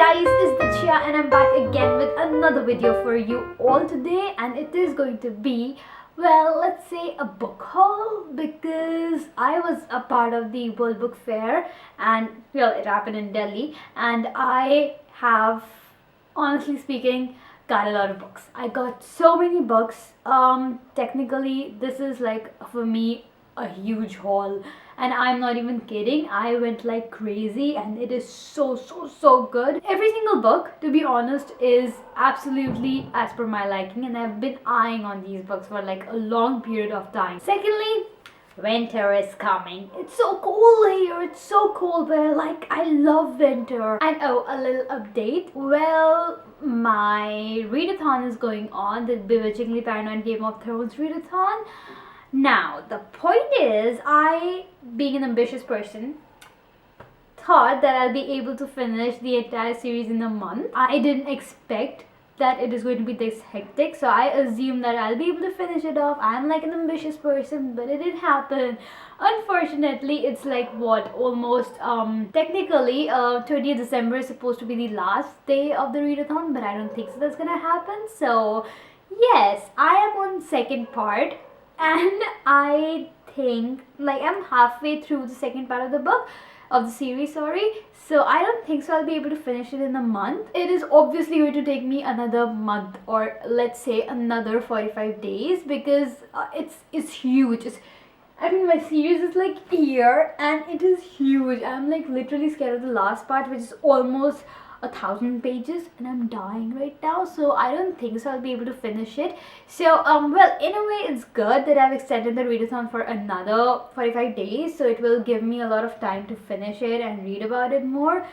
guys, it's the Chia and I'm back again with another video for you all today, and it is going to be, well, let's say a book haul, because I was a part of the World Book Fair and, well, it happened in Delhi, and I have, honestly speaking, got a lot of books. I got so many books. Technically this is like, for me, a huge haul, and I'm not even kidding. I went like crazy and it is so good. Every single book, to be honest, is absolutely as per my liking, and I've been eyeing on these books for like a long period of time. Secondly, winter is coming. It's so cold here. It's so cold, but I love winter. And oh, a little update. Well, my readathon is going on, the Bewitchingly Paranoid Game of Thrones readathon. Now, the point is, I, being an ambitious person, thought that I'll be able to finish the entire series in a month. I didn't expect that it is going to be this hectic, so I assumed that I'll be able to finish it off. I'm like an ambitious person, but it didn't happen. Unfortunately, it's like what, almost technically 30th December is supposed to be the last day of the readathon, but I don't think so that's gonna happen. So yes, I am on second part, and I think like I'm halfway through the second part of the book, of the series, sorry. So I don't think so I'll be able to finish it in a month. It is obviously going to take me another month, or let's say another 45 days, because it's huge. I mean, my series is like here and it is huge. I'm like literally scared of the last part, which is almost 1,000 pages, and I'm dying right now, so I don't think so I'll be able to finish it. So well, in a way it's good that I've extended the readathon for another 45 days, so it will give me a lot of time to finish it and read about it more,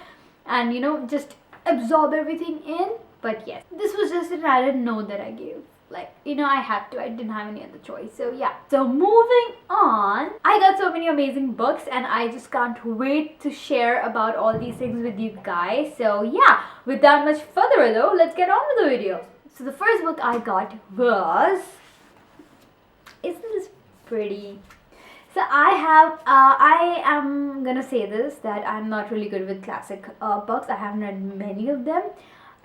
and you know, just absorb everything in. But yes, this was just an added note that I gave. Like, you know, I didn't have any other choice. So yeah, so moving on, I got so many amazing books and I just can't wait to share about all these things with you guys. So yeah, without much further ado, let's get on with the video. So the first book I got was, isn't this pretty? So I am gonna say this, that I'm not really good with classic books. I haven't read many of them.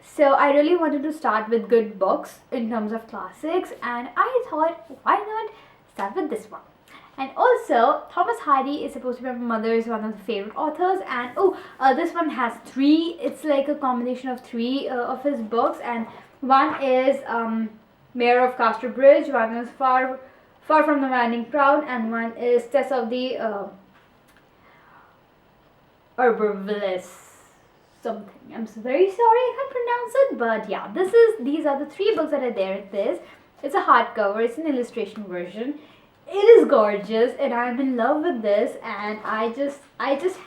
So I really wanted to start with good books in terms of classics, and I thought, why not start with this one? And also, Thomas Hardy is supposed to be my mother's one of the favorite authors, and this one has three. It's like a combination of three of his books, and one is Mayor of Casterbridge, one is Far from the Winding Crowd, and one is Tess of the Herbervilles. Something. I'm so very sorry I can't pronounce it, but yeah, these are the three books that are there. It's a hardcover, it's an illustration version. It is gorgeous and I'm in love with this, and I just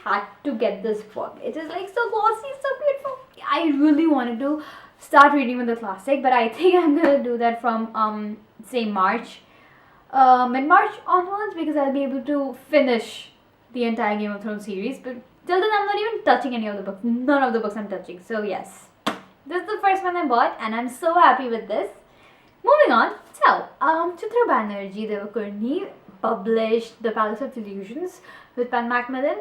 had to get this book. It is like so glossy, so beautiful. I really wanted to start reading with the classic, but I think I'm gonna do that from say March, mid-March onwards, because I'll be able to finish the entire Game of Thrones series. But till then, I'm not even touching any of the books. None of the books I'm touching. So yes, this is the first one I bought, and I'm so happy with this. Moving on. So, Chitra Banerjee Devakarni published The Palace of Illusions with Pan Macmillan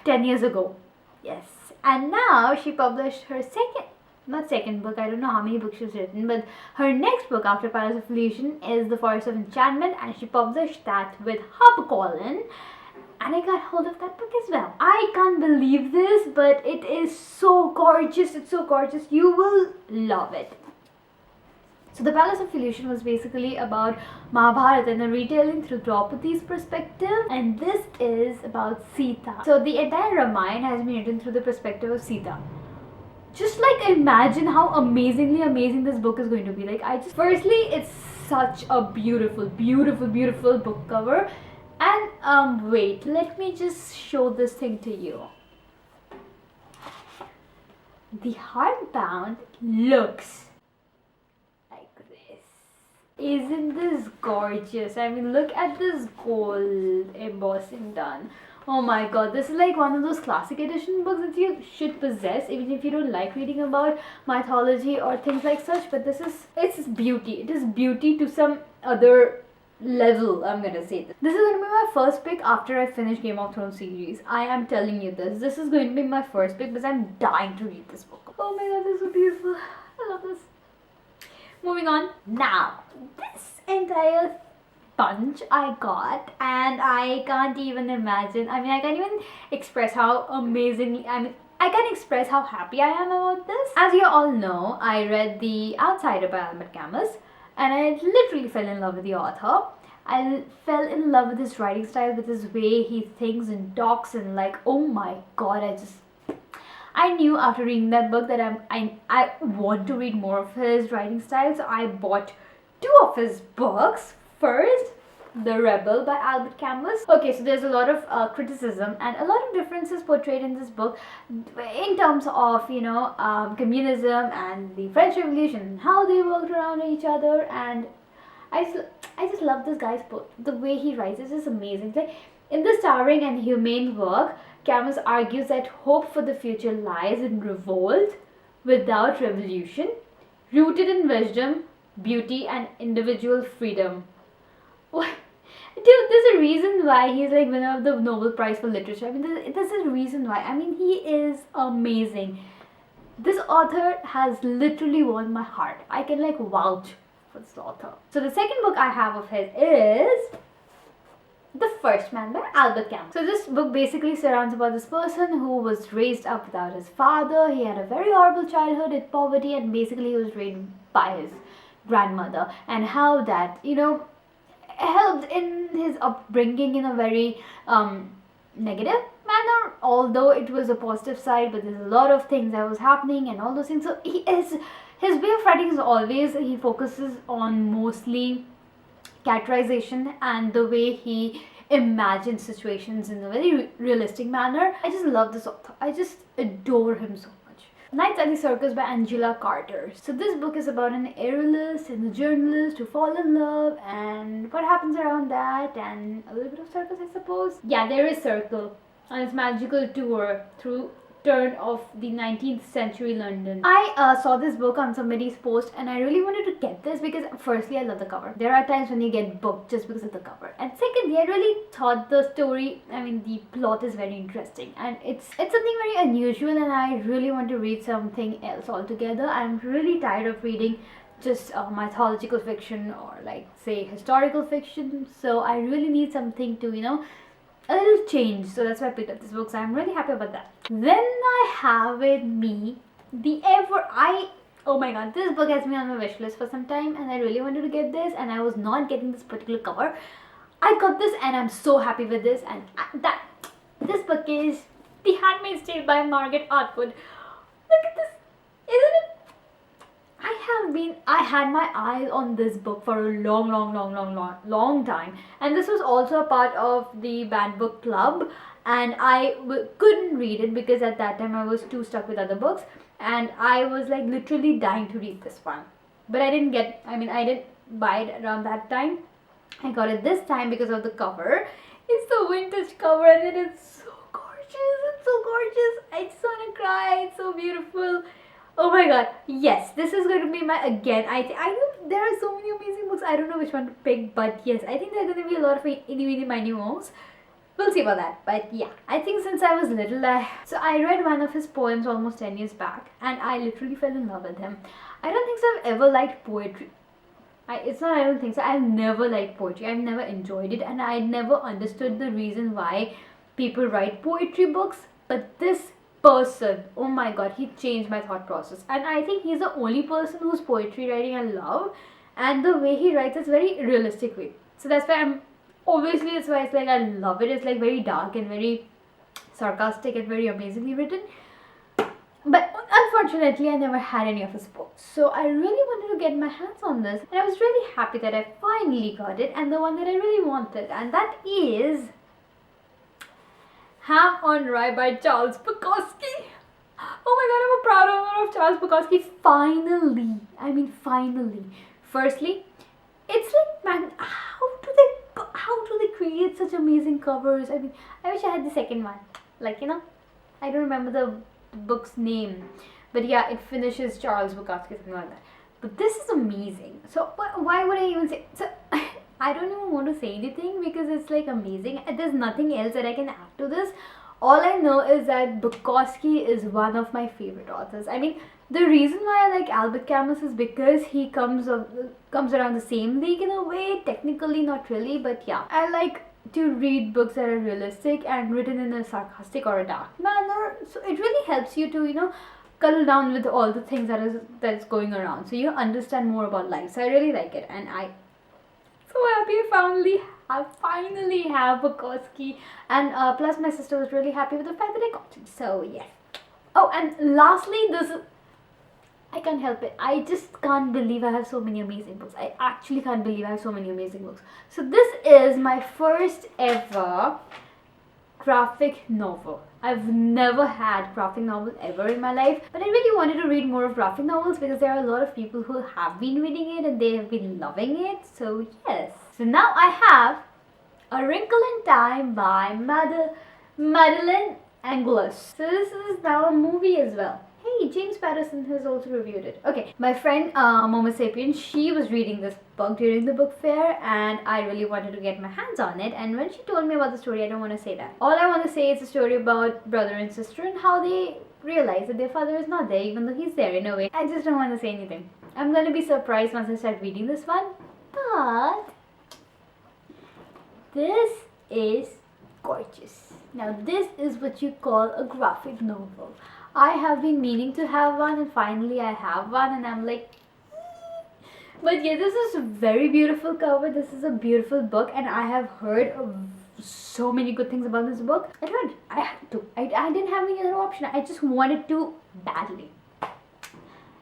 10 years ago. Yes. And now she published her second book, I don't know how many books she's written, but her next book after Palace of Illusion is The Forest of Enchantment, and she published that with HarperCollins. And I got hold of that book as well. I can't believe this, but it is so gorgeous. It's so gorgeous. You will love it. So The Palace of Illusion was basically about Mahabharata and the retelling through Draupadi's perspective. And this is about Sita. So the entire Ramayana has been written through the perspective of Sita. Just like imagine how amazingly amazing this book is going to be. Firstly, it's such a beautiful book cover. And wait, let me just show this thing to you. The hardbound looks like this. Isn't this gorgeous? I mean, look at this gold embossing done. Oh my god, this is like one of those classic edition books that you should possess, even if you don't like reading about mythology or things like such. But it's beauty. It is beauty to some other level, I'm gonna say this. This is gonna be my first pick after I finish Game of Thrones series. I am telling you this. This is going to be my first pick because I'm dying to read this book. Oh my god, this is so beautiful. I love this. Moving on. Now, this entire bunch I got, and I can't even imagine. I mean, I can't even express how amazingly, I can't express how happy I am about this. As you all know, I read The Outsider by Camus, and I literally fell in love with the author. I fell in love with his writing style, with his way he thinks and talks, and like, oh my god, I knew after reading that book that I want to read more of his writing style, so I bought 2 of his books. First, The Rebel by Albert Camus. Okay, so there's a lot of criticism and a lot of differences portrayed in this book in terms of, communism and the French Revolution and how they worked around each other. And I just love this guy's book. The way he writes is amazing. Like, in this towering and humane work, Camus argues that hope for the future lies in revolt without revolution, rooted in wisdom, beauty, and individual freedom. What? Dude, there's a reason why he's like winner of the Nobel Prize for Literature. I mean, there's a reason why. I mean, he is amazing. This author has literally won my heart. I can like vouch for this author. So the second book I have of his is The First Man by Albert Camus. So this book basically surrounds about this person who was raised up without his father. He had a very horrible childhood in poverty, and basically he was raised by his grandmother, and how that, helped in his upbringing in a very negative manner, although it was a positive side, but there's a lot of things that was happening and all those things. So his way of writing is always, he focuses on mostly characterization and the way he imagines situations in a very realistic manner. I just love this author. I just adore him so much. Nights at the Circus by Angela Carter. So this book is about an aerialist and a journalist who fall in love and what happens around that, and a little bit of circus, I suppose. Yeah, there is Circus on its magical tour through turn of the 19th century London. I saw this book on somebody's post, and I really wanted to get this because firstly, I love the cover. There are times when you get booked just because of the cover, and secondly, I really thought the story, the plot is very interesting, and it's something very unusual, and I really want to read something else altogether. I'm really tired of reading just mythological fiction or like say historical fiction, so I really need something to a little change. So that's why I picked up this book, so I'm really happy about that. Then I have with me oh my god, this book has been on my wish list for some time, and I really wanted to get this, and I was not getting this particular cover. I got this, and I'm so happy with this, and this book is The Handmaid's Tale by Margot. Look at this, isn't it? I had my eyes on this book for a long time, and this was also a part of the banned book club, and I couldn't read it because at that time I was too stuck with other books, and I was like literally dying to read this one, but I didn't buy it around that time. I got it this time because of the cover. It's the vintage cover, and it is so gorgeous. I just want to cry. It's so beautiful. Oh my god, yes, this is going to be my, again, I know there are so many amazing books, I don't know which one to pick, but yes, I think there are going to be a lot of itty bitty moms. We'll see about that, but yeah, I think since I was little, so I read one of his poems almost 10 years back, and I literally fell in love with him. I don't think so I've ever liked poetry. I don't think so, I've never liked poetry, I've never enjoyed it, and I never understood the reason why people write poetry books, but this person, oh my god, he changed my thought process, and I think he's the only person whose poetry writing I love, and the way he writes is very realistic way. So that's why it's like I love it. It's like very dark and very sarcastic and very amazingly written. But unfortunately, I never had any of his books, so I really wanted to get my hands on this, and I was really happy that I finally got it, and the one that I really wanted, and that is Ham on Rye by Charles Bukowski. Oh my god, I'm a proud owner of Charles Bukowski. Finally. Firstly, it's like, man, how do they create such amazing covers? I wish I had the second one. I don't remember the book's name, but yeah, it finishes Charles Bukowski, something like that. But this is amazing. So why would I even say? So I don't even want to say anything because it's like amazing. There's nothing else that I can add to this. All I know is that Bukowski is one of my favorite authors. I mean, the reason why I like Albert Camus is because he comes around the same league in a way. Technically, not really, but yeah. I like to read books that are realistic and written in a sarcastic or a dark manner. So it really helps you to, cuddle down with all the things that's going around. So you understand more about life. So I really like it, and I so happy I finally have Bukowski, and plus my sister was really happy with the fact that I got it. So yeah. Oh, and lastly, I can't help it. I just can't believe I have so many amazing books. I actually can't believe I have so many amazing books. So this is my first ever graphic novel. I've never had graphic novel ever in my life, but I really wanted to read more of graphic novels because there are a lot of people who have been reading it and they have been loving it. So yes. So now I have A Wrinkle in Time by Madeleine Anglus. So this is now a movie as well. Hey, James Patterson has also reviewed it. Okay, my friend Momo Sapien, she was reading this book during the book fair, and I really wanted to get my hands on it. And when she told me about the story, I don't want to say that. All I want to say is a story about brother and sister and how they realize that their father is not there, even though he's there in a way. I just don't want to say anything. I'm going to be surprised once I start reading this one. But this is gorgeous. Now this is what you call a graphic novel. I have been meaning to have one, and finally I have one, and I'm like, but yeah, this is a very beautiful cover. This is a beautiful book, and I have heard so many good things about this book. I had to. I didn't have any other option. I just wanted to badly.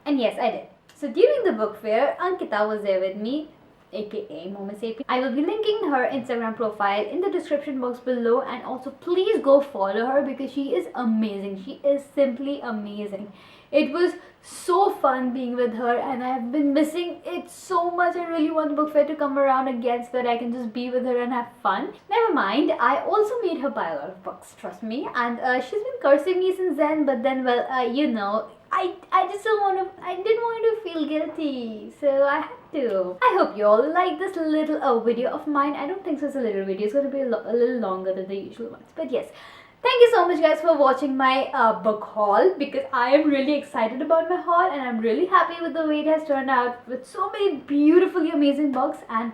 And yes, I did. So during the book fair, Ankita was there with me, aka Momo Sapien. I will be linking her Instagram profile in the description box below, and also please go follow her because she is amazing. She is simply amazing. It was so fun being with her, and I have been missing it so much. I really want the book fair to come around again so that I can just be with her and have fun. Never mind, I also made her buy a lot of books, trust me, and she's been cursing me since then, but then, well, I just don't want to, I didn't want to feel guilty, so I had to. I hope you all like this little video of mine. I don't think so it's a little video, it's going to be a little longer than the usual ones, but yes. Thank you so much guys for watching my book haul, because I am really excited about my haul and I'm really happy with the way it has turned out with so many beautifully amazing books, and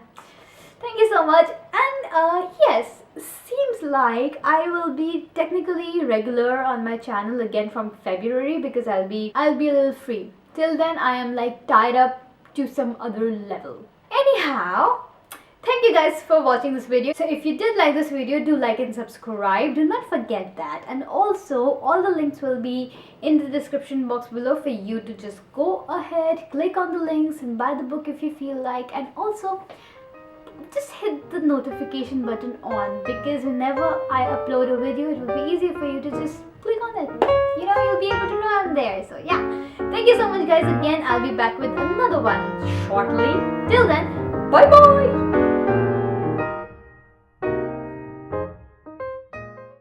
thank you so much. And yes, seems like I will be technically regular on my channel again from February, because I'll be a little free. Till then I am like tied up to some other level. Anyhow, thank you guys for watching this video. So if you did like this video, do like and subscribe. Do not forget that. And also, all the links will be in the description box below for you to just go ahead, click on the links and buy the book if you feel like. And also, just hit the notification button on, because whenever I upload a video, it will be easier for you to just click on it. You'll be able to know I'm there. So yeah, thank you so much guys again. I'll be back with another one shortly. Till then, bye bye.